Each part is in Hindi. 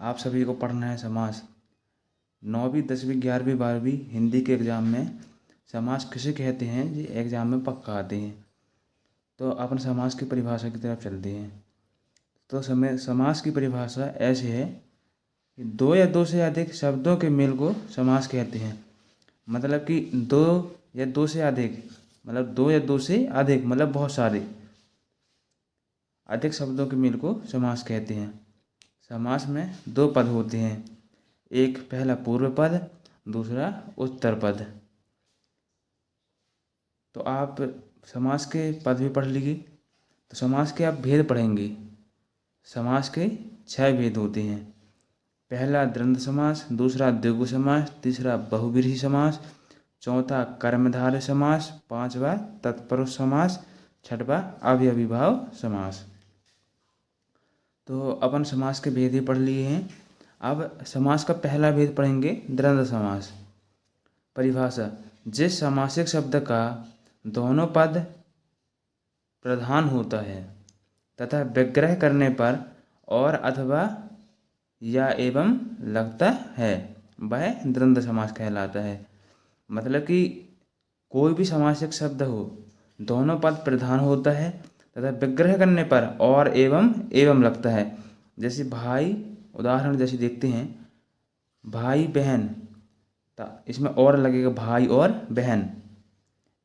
आप सभी को पढ़ना है समास। 9वीं 10वीं 11वीं 12वीं हिंदी के एग्ज़ाम में समास किसे कहते हैं, ये एग्ज़ाम में पक्का आते हैं। तो अपन समास की परिभाषा की तरफ चलते हैं। तो समास की परिभाषा ऐसे है कि दो या दो से अधिक शब्दों के मेल को समास कहते हैं। मतलब कि दो या दो से अधिक, मतलब दो या दो से अधिक मतलब बहुत सारे अधिक शब्दों के मेल को समास कहते हैं। समास में दो पद होते हैं, एक पहला पूर्व पद, दूसरा उत्तर पद। तो आप समास के पद भी पढ़ लीजिए। तो समास के आप भेद पढ़ेंगे। समास के 6 भेद होते हैं। पहला द्वंद्व समास, दूसरा द्विगु समास, तीसरा बहुव्रीहि समास, चौथा कर्मधारय समास, पांचवा तत्पुरुष समास, छठवा अव्ययीभाव समास। तो अपन समास के भेद ही पढ़ लिए हैं। अब समास का पहला भेद पढ़ेंगे, द्वंद्व समास। परिभाषा: जिस समासिक शब्द का दोनों पद प्रधान होता है तथा विग्रह करने पर और अथवा या एवं लगता है, वह द्वंद्व समास कहलाता है। मतलब कि कोई भी समासिक शब्द हो, दोनों पद प्रधान होता है तथा विग्रह करने पर और एवं एवं लगता है। जैसे भाई, उदाहरण जैसे देखते हैं, भाई बहन, तो इसमें और लगेगा भाई और बहन।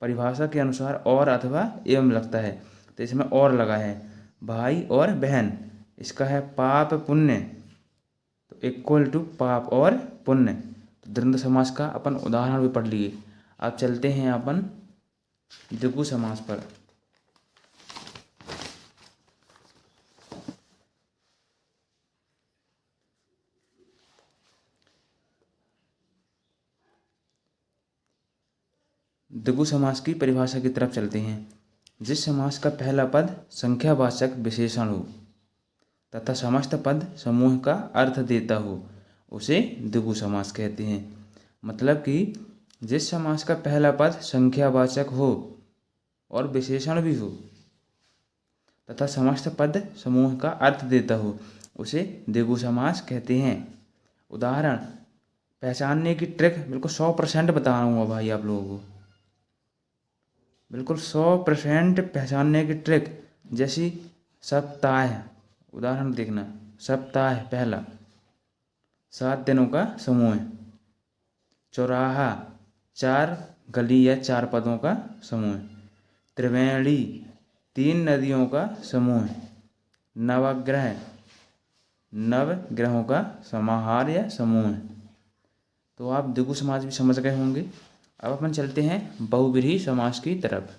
परिभाषा के अनुसार और अथवा एवं लगता है, तो इसमें और लगा है भाई और बहन। इसका है पाप पुण्य, तो इक्वल टू पाप और पुण्य। तो द्वंद्व समास का अपन उदाहरण भी पढ़ लिए। अब चलते हैं अपन द्विगु समास पर। द्विगु समास की परिभाषा की तरफ चलते हैं। जिस समास का पहला पद संख्यावाचक विशेषण हो तथा समस्त पद समूह का अर्थ देता हो, उसे द्विगु समास कहते हैं। मतलब कि जिस समास का पहला पद संख्यावाचक हो और विशेषण भी हो तथा समस्त पद समूह का अर्थ देता हो, उसे द्विगु समास कहते हैं। उदाहरण पहचानने की ट्रिक बिल्कुल 100% बताऊंगा भाई आप लोगों को, बिल्कुल 100% पहचानने की ट्रिक। जैसी सप्ताह, उदाहरण देखना, सप्ताह पहला 7 दिनों का समूह है। चौराहा 4 गली या 4 पदों का समूह है। त्रिवेणी 3 नदियों का समूह है। नवग्रह 9 ग्रहों का समाहार या समूह है। तो आप द्विगु समास भी समझ गए होंगे। अब अपन चलते हैं बहुव्रीहि समास की तरफ।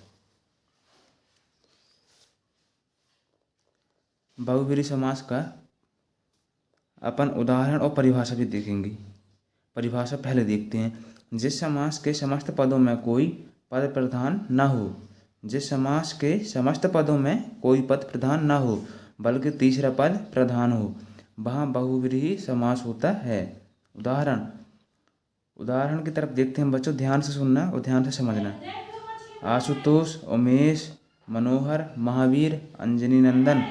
बहुव्रीहि समास का अपन उदाहरण और परिभाषा भी देखेंगे। परिभाषा पहले देखते हैं। जिस समास के समस्त पदों में कोई पद प्रधान न हो, जिस समास के समस्त पदों में कोई पद प्रधान न हो बल्कि तीसरा पद प्रधान हो, वहाँ बहुव्रीहि समास होता है। उदाहरण की तरफ देखते हैं बच्चों, ध्यान से सुनना और ध्यान से समझना। आशुतोष, उमेश, मनोहर, महावीर, अंजनी नंदन,